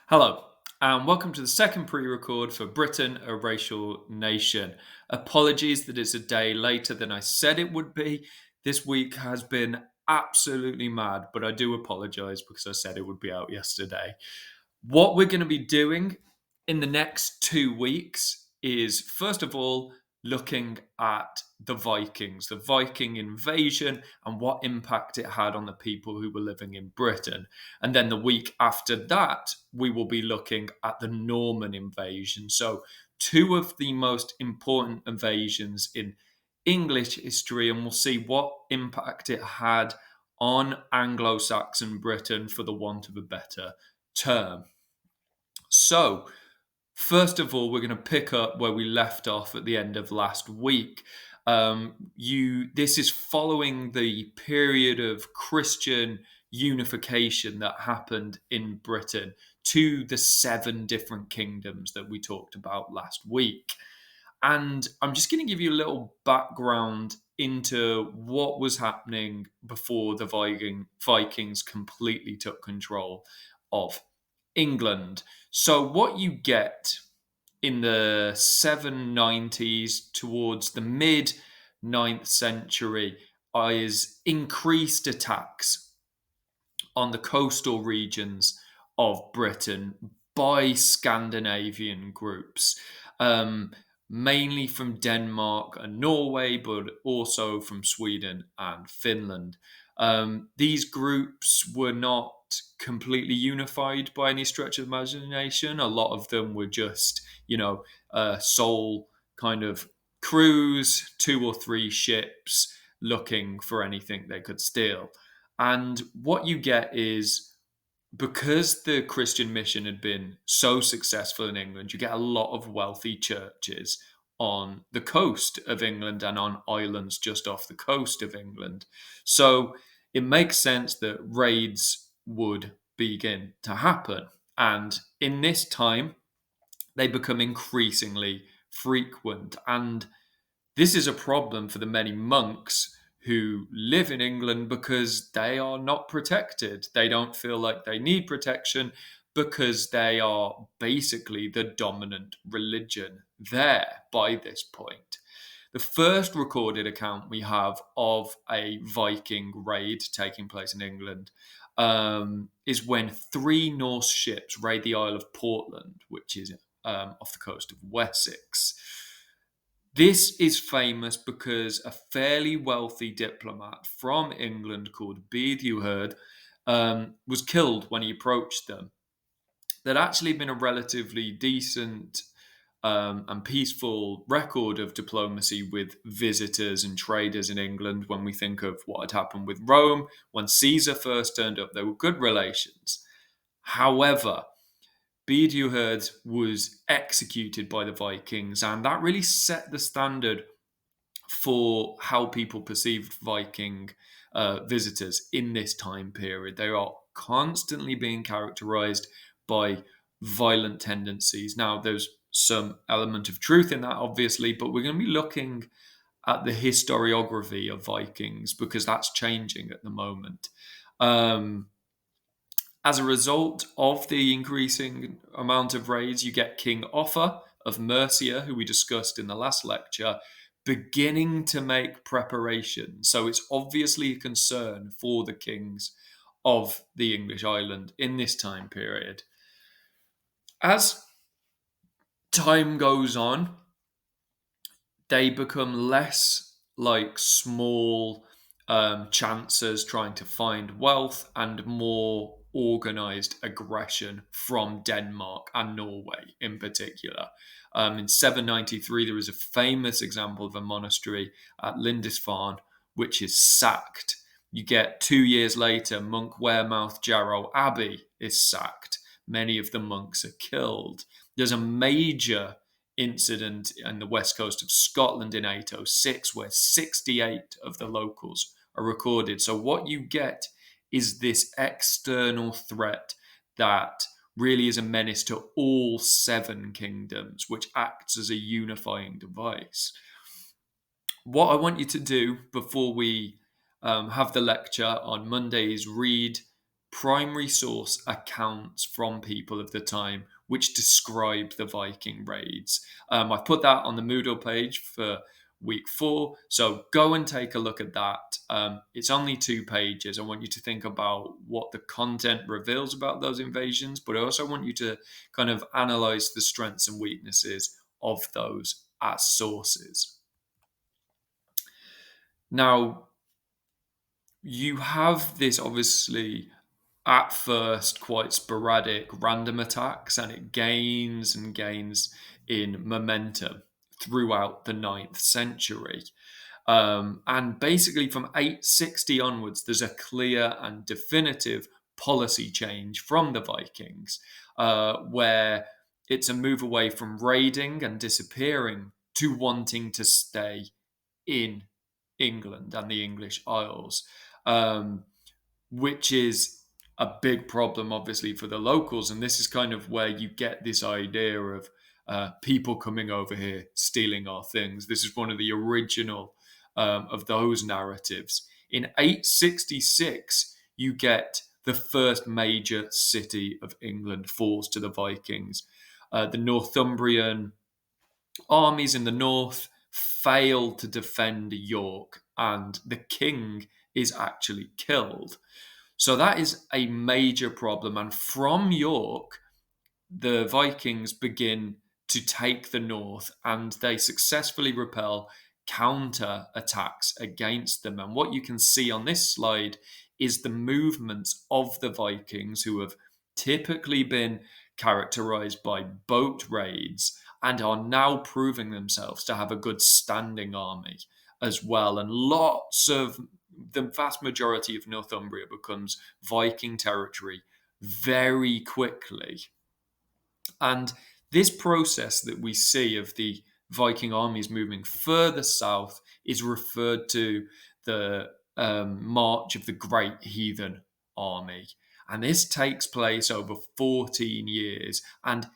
Hello, and welcome to the second pre record for Britain, a Racial Nation. Apologies that it's a day later than I said it would be. This week has been absolutely mad, but I do apologise because I said it would be out yesterday. What we're going to be doing in the next 2 weeks is, first of all, looking at the Vikings, the Viking invasion, and what impact it had on the people who were living in Britain. And then the week after that, we will be looking at the Norman invasion. So, two of the most important invasions in English history, and we'll see what impact it had on Anglo Saxon Britain, for the want of a better term. So, first of all, we're going to pick up where we left off at the end of last week. This is following the period of Christian unification that happened in Britain to the seven different kingdoms that we talked about last week. And I'm just going to give you a little background into what was happening before the Vikings completely took control of England. So, what you get in the 790s towards the mid ninth century is increased attacks on the coastal regions of Britain by Scandinavian groups, mainly from Denmark and Norway, but also from Sweden and Finland. These groups were not completely unified by any stretch of imagination. A lot of them were just, sole kind of crews, two or three ships looking for anything they could steal. And what you get is, because the Christian mission had been so successful in England, you get a lot of wealthy churches on the coast of England and on islands just off the coast of England. So it makes sense that raids would begin to happen. And in this time, they become increasingly frequent. And this is a problem for the many monks who live in England because they are not protected. They don't feel like they need protection because they are basically the dominant religion there by this point. The first recorded account we have of a Viking raid taking place in England is when three Norse ships raid the Isle of Portland, which is off the coast of Wessex. This is famous because a fairly wealthy diplomat from England called Beardhuherd was killed when he approached them. There'd actually been a relatively decent and peaceful record of diplomacy with visitors and traders in England. When we think of what had happened with Rome, when Caesar first turned up, there were good relations. However, Beardhuherd was executed by the Vikings, and that really set the standard for how people perceived Viking visitors in this time period. They are constantly being characterized by violent tendencies. Now, there's some element of truth in that, obviously, but we're going to be looking at the historiography of Vikings because that's changing at the moment. As a result of the increasing amount of raids, you get King Offa of Mercia, who we discussed in the last lecture, beginning to make preparation. So it's obviously a concern for the kings of the English island in this time period. As time goes on, they become less like small chancers trying to find wealth and more organized aggression from Denmark and Norway in particular. In 793, there is a famous example of a monastery at Lindisfarne which is sacked. You get 2 years later, Monk Wearmouth Jarrow Abbey is sacked. Many of the monks are killed. There's a major incident on the west coast of Scotland in 806 where 68 of the locals are recorded. So what you get is this external threat that really is a menace to all seven kingdoms, which acts as a unifying device. What I want you to do before we have the lecture on Monday is read primary source accounts from people of the time which describe the Viking raids. I've put that on the Moodle page for week 4, so go and take a look at that. It's only 2 pages. I want you to think about what the content reveals about those invasions, but I also want you to kind of analyze the strengths and weaknesses of those as sources. Now, you have this obviously at first quite sporadic random attacks, and it gains and gains in momentum throughout the 9th century. And basically, from 860 onwards, there's a clear and definitive policy change from the Vikings, where it's a move away from raiding and disappearing to wanting to stay in England and the English Isles, which is a big problem, obviously, for the locals. And this is kind of where you get this idea of people coming over here, stealing our things. This is one of the original of those narratives. In 866, you get the first major city of England falls to the Vikings. The Northumbrian armies in the north fail to defend York, and the king is actually killed. So that is a major problem. And from York, the Vikings begin to take the north, and they successfully repel counter attacks against them. And what you can see on this slide is the movements of the Vikings, who have typically been characterized by boat raids and are now proving themselves to have a good standing army as well. And lots of the vast majority of Northumbria becomes Viking territory very quickly. And this process that we see of the Viking armies moving further south is referred to the March of the Great Heathen Army. And this takes place over 14 years, and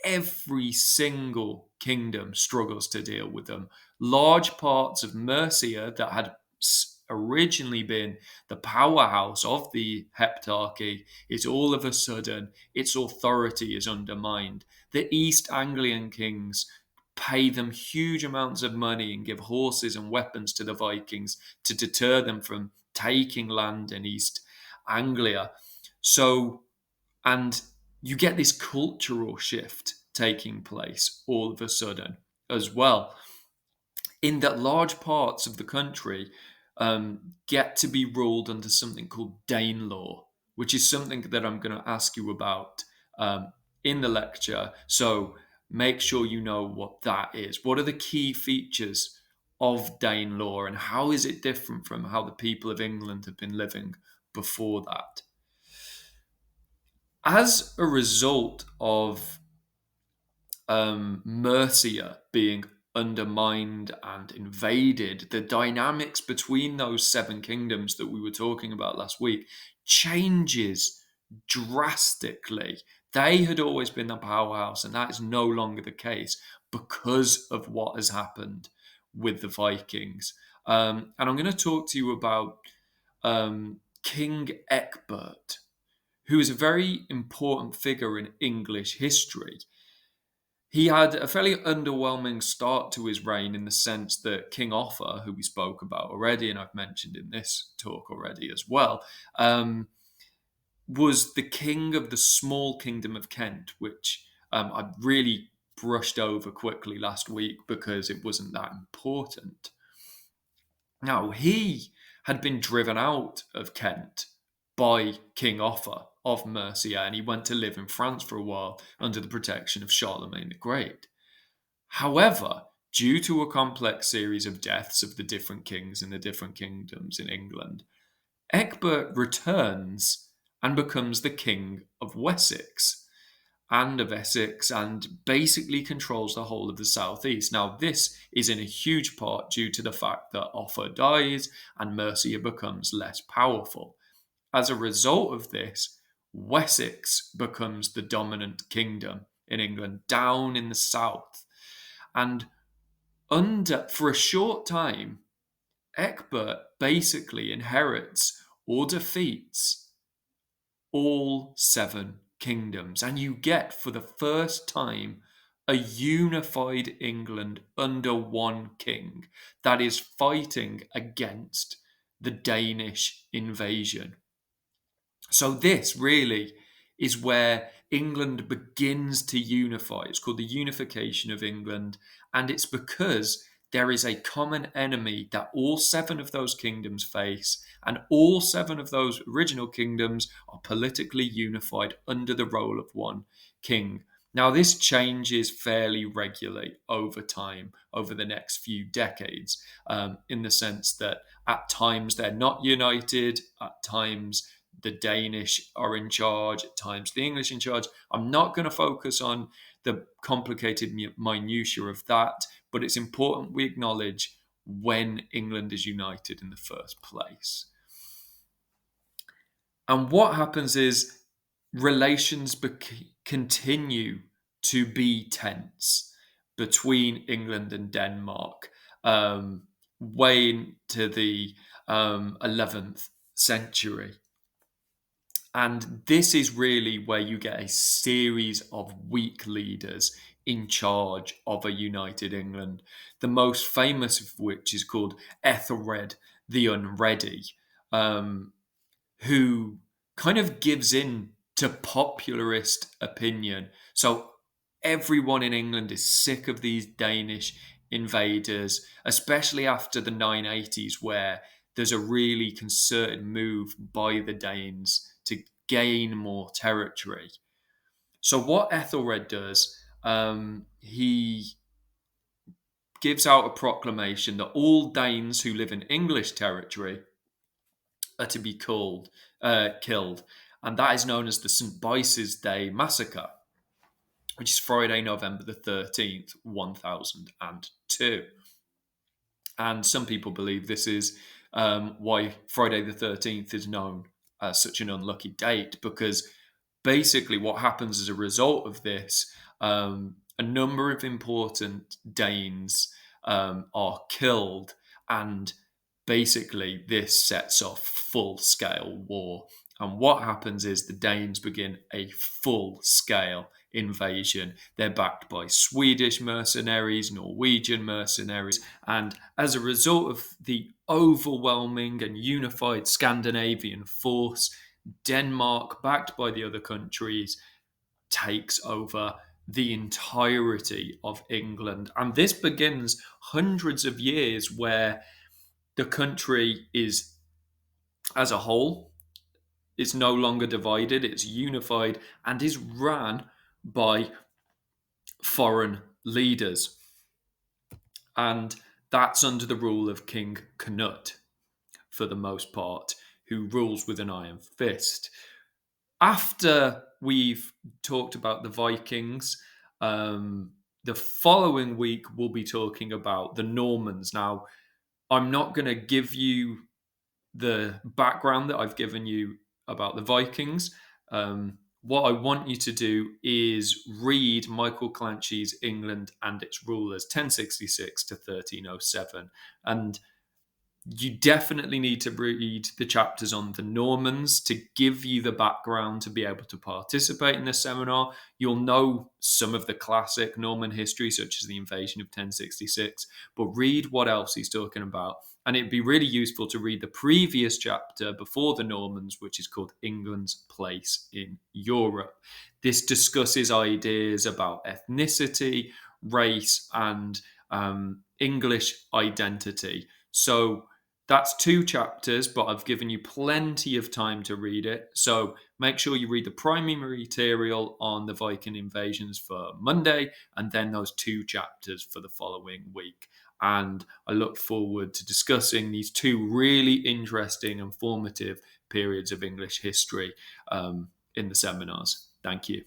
every single kingdom struggles to deal with them. Large parts of Mercia that had originally been the powerhouse of the Heptarchy is all of a sudden its authority is undermined. The East Anglian kings pay them huge amounts of money and give horses and weapons to the Vikings to deter them from taking land in East Anglia. So, and you get this cultural shift taking place all of a sudden as well, in that large parts of the country get to be ruled under something called Danelaw, which is something that I'm going to ask you about in the lecture. So make sure you know what that is. What are the key features of Danelaw, and how is it different from how the people of England have been living before that? As a result of Mercia being undermined and invaded, the dynamics between those 7 kingdoms that we were talking about last week changes drastically. They had always been the powerhouse, and that is no longer the case because of what has happened with the Vikings. And I'm going to talk to you about King Ecgbert, who is a very important figure in English history. He had a fairly underwhelming start to his reign, in the sense that King Offa, who we spoke about already, and I've mentioned in this talk already as well, was the king of the small kingdom of Kent, which I really brushed over quickly last week because it wasn't that important. Now, he had been driven out of Kent by King Offa of Mercia, and he went to live in France for a while under the protection of Charlemagne the Great. However, due to a complex series of deaths of the different kings in the different kingdoms in England, Ecgbert returns and becomes the king of Wessex and of Essex, and basically controls the whole of the southeast. Now, this is in a huge part due to the fact that Offa dies and Mercia becomes less powerful. As a result of this, Wessex becomes the dominant kingdom in England down in the south. And for a short time, Ecgbert basically inherits or defeats all 7 kingdoms. And you get, for the first time, a unified England under one king that is fighting against the Danish invasion. So this really is where England begins to unify. It's called the unification of England, and it's because there is a common enemy that all 7 of those kingdoms face, and all 7 of those original kingdoms are politically unified under the role of one king. Now, this changes fairly regularly over time, over the next few decades, in the sense that at times they're not united, at times the Danish are in charge, at times the English in charge. I'm not going to focus on the complicated minutiae of that, but it's important we acknowledge when England is united in the first place. And what happens is relations continue to be tense between England and Denmark way into the 11th century. And this is really where you get a series of weak leaders in charge of a united England. The most famous of which is called Ethelred the Unready, who kind of gives in to popularist opinion. So everyone in England is sick of these Danish invaders, especially after the 980s, where there's a really concerted move by the Danes to gain more territory. So what Ethelred does, he gives out a proclamation that all Danes who live in English territory are to be killed, and that is known as the St. Bice's Day Massacre, which is Friday, November the 13th, 1002. And some people believe this is why Friday the 13th is known as such an unlucky date, because basically what happens as a result of this, a number of important Danes are killed, and basically this sets off full-scale war. And what happens is the Danes begin a full-scale invasion. They're backed by Swedish mercenaries, Norwegian mercenaries, and as a result of the overwhelming and unified Scandinavian force, Denmark, backed by the other countries, takes over the entirety of England. And this begins hundreds of years where the country is, as a whole, it's no longer divided, it's unified, and is run by foreign leaders. And that's under the rule of King Canute, for the most part, who rules with an iron fist. After we've talked about the Vikings, the following week we'll be talking about the Normans. Now, I'm not going to give you the background that I've given you about the Vikings. What I want you to do is read Michael Clancy's England and its Rulers, 1066 to 1307. And you definitely need to read the chapters on the Normans to give you the background to be able to participate in the seminar. You'll know some of the classic Norman history, such as the invasion of 1066, but read what else he's talking about. And it'd be really useful to read the previous chapter before the Normans, which is called England's Place in Europe. This discusses ideas about ethnicity, race, and English identity. So that's 2 chapters, but I've given you plenty of time to read it. So make sure you read the primary material on the Viking invasions for Monday, and then those 2 chapters for the following week. And I look forward to discussing these 2 really interesting and formative periods of English history in the seminars. Thank you.